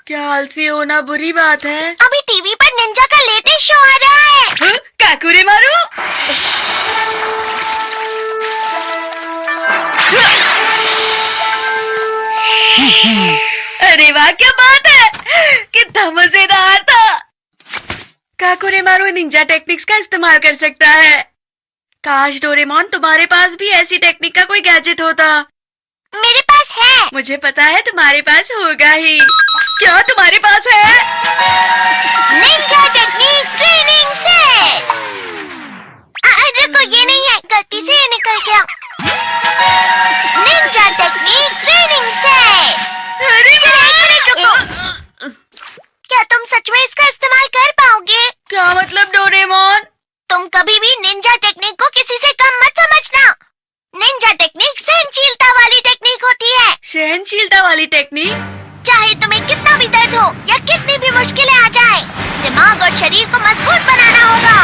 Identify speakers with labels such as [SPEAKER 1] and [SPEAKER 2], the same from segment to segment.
[SPEAKER 1] क्या आलसी होना बुरी बात है।
[SPEAKER 2] अभी टीवी पर निंजा का लेटेस्ट शो आ रहा है।
[SPEAKER 1] काकुरे मारू। अरे वाह, क्या बात है, कितना मजेदार था। काकुरे मारू निंजा टेक्निक्स का इस्तेमाल कर सकता है। काश डोरेमोन तुम्हारे पास भी ऐसी टेक्निक का कोई गैजेट होता।
[SPEAKER 2] मेरे पास है।
[SPEAKER 1] मुझे पता है तुम्हारे पास होगा ही। क्या तुम्हारे पास है?
[SPEAKER 2] Ninja technique training set. रुको, ये नहीं है, गलती से ये निकल गया। Ninja technique training set.
[SPEAKER 1] अरे
[SPEAKER 2] रुको, क्या तुम सच में इसका इस्तेमाल कर पाओगे?
[SPEAKER 1] क्या मतलब डोरेमोन?
[SPEAKER 2] तुम कभी भी निंजा टेक्निक को किसी से कम मत समझना। निंजा टेक्निक सहनशीलता वाली टेक्निक होती है।
[SPEAKER 1] सहनशीलता वाली टेक्निक?
[SPEAKER 2] चाहे तुम्हें कितना भी दर्द हो या कितनी भी मुश्किलें आ जाए, दिमाग और शरीर को मजबूत बनाना होगा।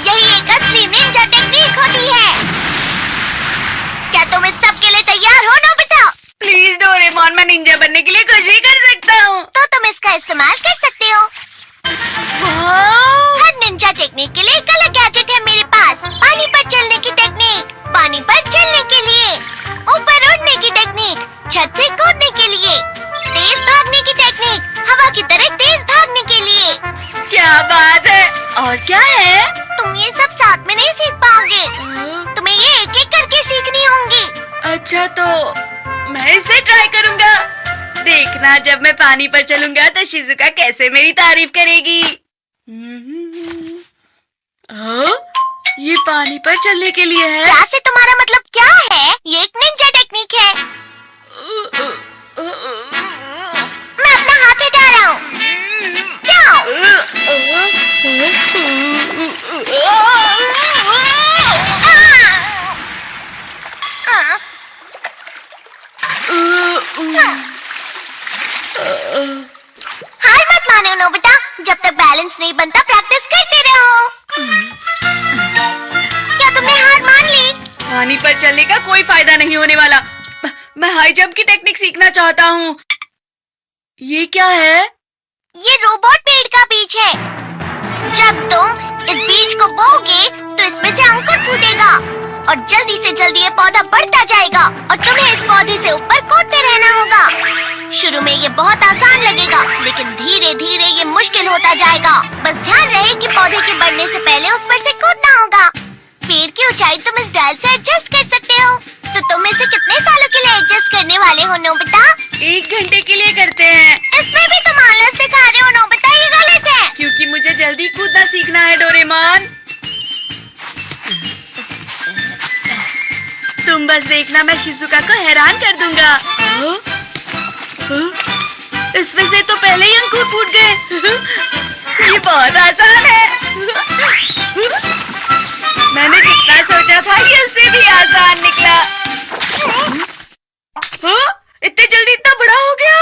[SPEAKER 2] यही एक असली निंजा टेक्निक होती है। क्या तुम इस सब के लिए तैयार हो नोबिता?
[SPEAKER 1] प्लीज डोरेमोन, मैं निंजा बनने के लिए कुछ भी कर सकता हूँ।
[SPEAKER 2] तो तुम इसका इस्तेमाल कर सकते हो। हर निंजा टेक्निक के लिए एक अलग गैजेट है मेरे पास। पानी पर चलने की टेक्निक, पानी पर चलने के लिए, ऊपर उड़ने की टेक्निक, छत से कूदने के लिए, तेज भागने की टेक्निक, हवा की तरह तेज भागने के लिए।
[SPEAKER 1] क्या बात है। और क्या है?
[SPEAKER 2] तुम ये सब साथ में नहीं सीख पाओगे। तुम्हें ये एक एक करके सीखनी होंगी।
[SPEAKER 1] अच्छा, तो मैं इसे ट्राई करूँगा। देखना, जब मैं पानी पर चलूंगा तो शिजुका कैसे मेरी तारीफ करेगी। ये पानी पर चलने के लिए है।
[SPEAKER 2] क्या से तुम्हारा मतलब क्या है? ये एक निंजा टेक्निक है। मैं अपना हाथ हटा रहा हूँ। जाओ। हार मत मानो नोबिता, जब तक बैलेंस नहीं बनता प्रैक्टिस करते रहो। क्या तुमने हार मान ली?
[SPEAKER 1] पानी पर चलने का कोई फायदा नहीं होने वाला। मैं हाई जंप की टेक्निक सीखना चाहता हूँ। ये क्या है?
[SPEAKER 2] ये रोबोट पेड़ का बीज है। जब तुम इस बीज को बोओगे तो इसमें से अंकुर फूटेगा और जल्दी से जल्दी ये पौधा बढ़ता जाएगा और तुम्हें इस पौधे से ऊपर कूदते रहना होगा। शुरू में ये बहुत आसान लगेगा, लेकिन धीरे धीरे ये मुश्किल होता जाएगा। बस ध्यान रहे कि पौधे के बढ़ने से पहले उस पर से कूदना होगा। पेड़ की ऊंचाई तुम इस डाल से एडजस्ट कर सकते हो। तो तुम इसे कितने सालों के लिए एडजस्ट करने वाले हो नोबिता?
[SPEAKER 1] 1 घंटे के लिए करते हैं।
[SPEAKER 2] इसमें भी तुम आलस दिखा रहे हो नोबिता, ये गलत है।
[SPEAKER 1] क्योंकि मुझे जल्दी कूदना सीखना है डोरेमोन। तुम बस देखना, मैं शिजुका को हैरान कर दूंगा। इसमें से तो पहले ही अंकुर फूट गए। ये बहुत आसान है। मैंने जितना सोचा था ये उससे भी आसान निकला। इतनी जल्दी इतना बड़ा हो गया।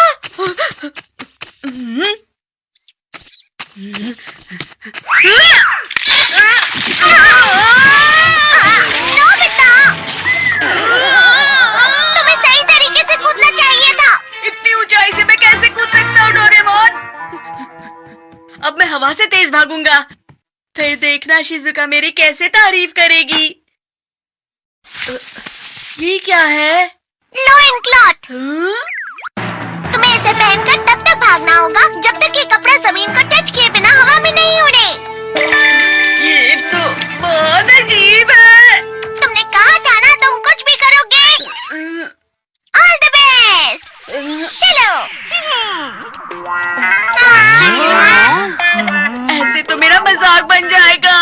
[SPEAKER 2] नोबिता, तुम्हें सही तरीके से कूदना चाहिए था।
[SPEAKER 1] इतनी ऊंचाई से मैं कैसे कूद सकता हूँ डोरेमोन? अब मैं हवा से तेज भागूंगा। फिर देखना शिजुका मेरी कैसे तारीफ करेगी। ये क्या है?
[SPEAKER 2] Lion cloth. तुम्हें इसे पहनकर तब तक भागना होगा जब तक ये कपड़ा जमीन को टच किए बिना हवा में नहीं उड़े।
[SPEAKER 1] ये तो बहुत अजीब है।
[SPEAKER 2] तुमने कहा था ना तुम कुछ भी करोगे। All the best. चलो।
[SPEAKER 1] ऐसे तो मेरा मजाक बन जाएगा।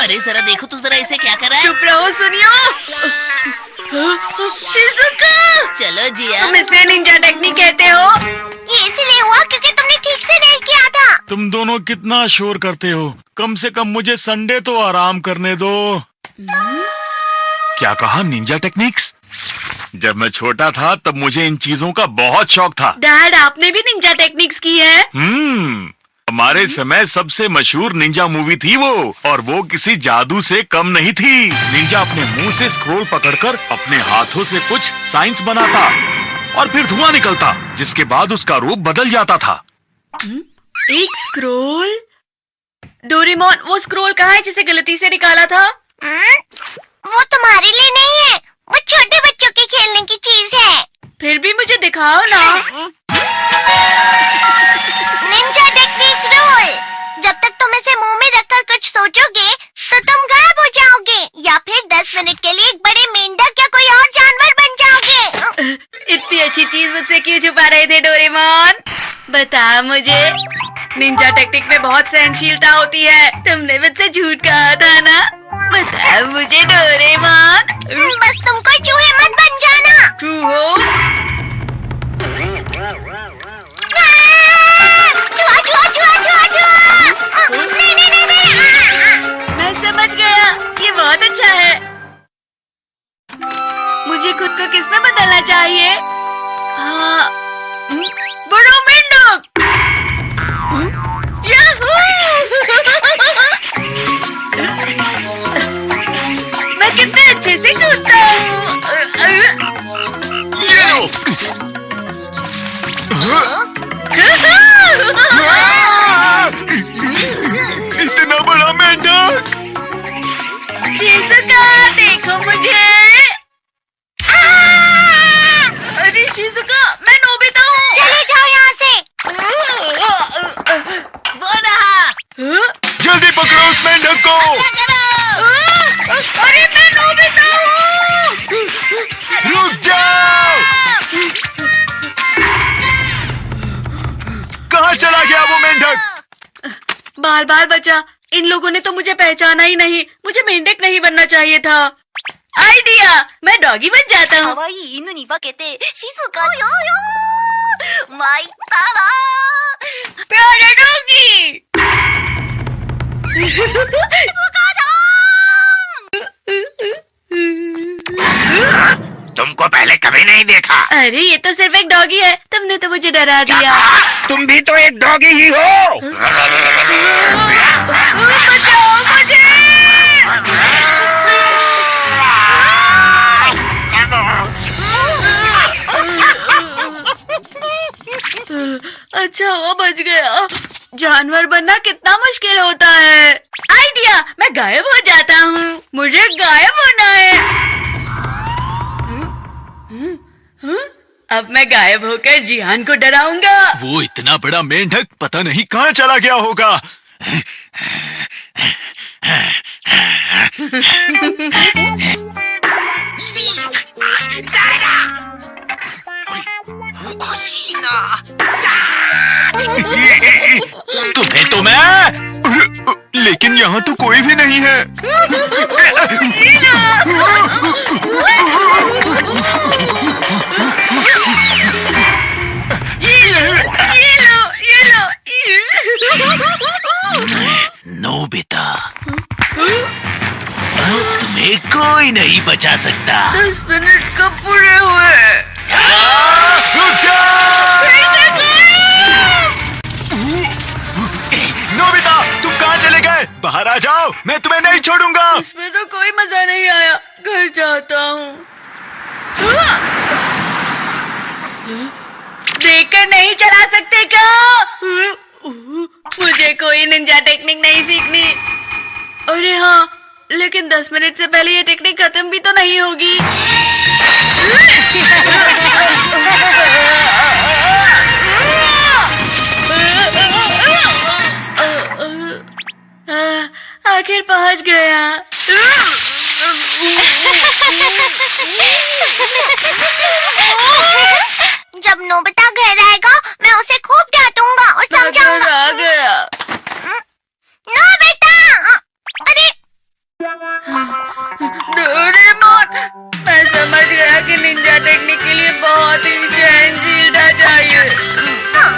[SPEAKER 3] अरे जरा देखो तो जरा इसे क्या कर रहा है।
[SPEAKER 1] चुप रहो, सुनियो। शिजुका,
[SPEAKER 3] चलो जिया।
[SPEAKER 1] तुम इसे निंजा टेक्निक कहते हो?
[SPEAKER 2] ये इसलिए हुआ क्योंकि तुमने ठीक से नहीं किया था।
[SPEAKER 4] तुम दोनों कितना शोर करते हो। कम से कम मुझे संडे तो आराम करने दो। क्या कहा? Ninja techniques? जब मैं छोटा था तब मुझे इन चीजों का बहुत शौक था।
[SPEAKER 1] डैड, आपने भी निंजा टेक्निक्स की है?
[SPEAKER 4] हमारे समय सबसे मशहूर निंजा मूवी थी वो, और वो किसी जादू से कम नहीं थी। निंजा अपने मुंह से स्क्रोल पकड़कर अपने हाथों से कुछ साइंस बनाता और फिर धुआं निकलता, जिसके बाद उसका रूप बदल जाता था।
[SPEAKER 1] एक स्क्रोल? डोरेमोन, वो स्क्रोल कहाँ है जिसे गलती से निकाला था?
[SPEAKER 2] वो तुम्हारे लिए नहीं है, वो छोटे बच्चों के खेलने की चीज है।
[SPEAKER 1] फिर भी मुझे दिखाओ ना।
[SPEAKER 2] Ninja technique rule. जब तक तुम इसे मुंह में रखकर कुछ सोचोगे तो तुम गायब हो जाओगे, या फिर 10 मिनट के लिए एक बड़े मेंढक या कोई और जानवर बन जाओगे।
[SPEAKER 1] इतनी अच्छी चीज मुझसे क्यों छुपा रहे थे डोरेमोन? बता मुझे। निंजा टेक्निक में बहुत सहनशीलता होती है, तुमने मुझसे झूठ कहा था ना? बता मुझे डोरेमोन।
[SPEAKER 2] बस तुम कोई चूहे मत बन जाना।
[SPEAKER 1] तू हो? मैं समझ गया, ये बहुत अच्छा है। मुझे खुद को किसमें बदलना चाहिए? हाँ, बड़ा मेंढक। याहू! मैं कितने अच्छे से कूदता हूँ।
[SPEAKER 4] इतना बड़ा मेंढक!
[SPEAKER 1] शिजुका, देखो मुझे। अरे शिजुका, मैं नोबिता हूँ।
[SPEAKER 2] चले जाओ यहाँ से।
[SPEAKER 3] वो रहा।
[SPEAKER 4] जल्दी पकड़ो उस मेंढक को।
[SPEAKER 1] अरे मैं नोबिता हूँ।
[SPEAKER 4] रुक जाओ। कहाँ चला गया वो मेंढक?
[SPEAKER 1] बाल बाल बचा। इन लोगों ने तो मुझे पहचाना ही नहीं। मुझे मेंढक नहीं बनना चाहिए था। आइडिया, मैं डॉगी बन जाता हूँ।
[SPEAKER 5] 可愛い犬に化けて静かよよ参ったな
[SPEAKER 1] प्यारा डॉगी।
[SPEAKER 6] तुमको पहले कभी नहीं देखा।
[SPEAKER 1] अरे ये तो सिर्फ एक डॉगी है, तुमने तो मुझे डरा दिया।
[SPEAKER 6] तुम भी तो एक डॉगी ही हो।
[SPEAKER 1] बचाओ मुझे। अच्छा हुआ बच गया। जानवर बनना कितना मुश्किल होता है। आइडिया, मैं गायब हो जाता हूँ। मुझे गायब होना है। अब मैं गायब होकर जिहान को डराऊंगा।
[SPEAKER 4] वो इतना बड़ा मेंढक पता नहीं कहाँ चला गया होगा। तुम्हें तो मैं, लेकिन यहाँ तो कोई भी नहीं है।
[SPEAKER 1] ये लो।
[SPEAKER 6] नोबिता, तुम्हें कोई नहीं बचा सकता।
[SPEAKER 1] 10 मिनट कब पूरे हुए?
[SPEAKER 4] रुक जाओ! नोबिता, तुम कहाँ चले गए? बाहर आ जाओ, मैं तुम्हें नहीं छोड़ूंगा।
[SPEAKER 1] इसमें तो कोई मजा नहीं आया। घर जाता हूँ। देखकर नहीं चला सकते क्या? मुझे कोई निंजा टेक्निक नहीं सीखनी। अरे हाँ, लेकिन 10 मिनट से पहले ये टेक्निक खत्म भी तो नहीं होगी। आखिर पहुंच गया।
[SPEAKER 2] जब नोबिता घर आएगा मैं उसे खूब डांटूंगा और समझाऊंगा।
[SPEAKER 1] आ गया।
[SPEAKER 2] नोबिता! अरे
[SPEAKER 1] डोरेमोन, मैं समझ गया कि निंजा टेक्निक के लिए बहुत ही सहनशीलता चाहिए।
[SPEAKER 2] हाँ,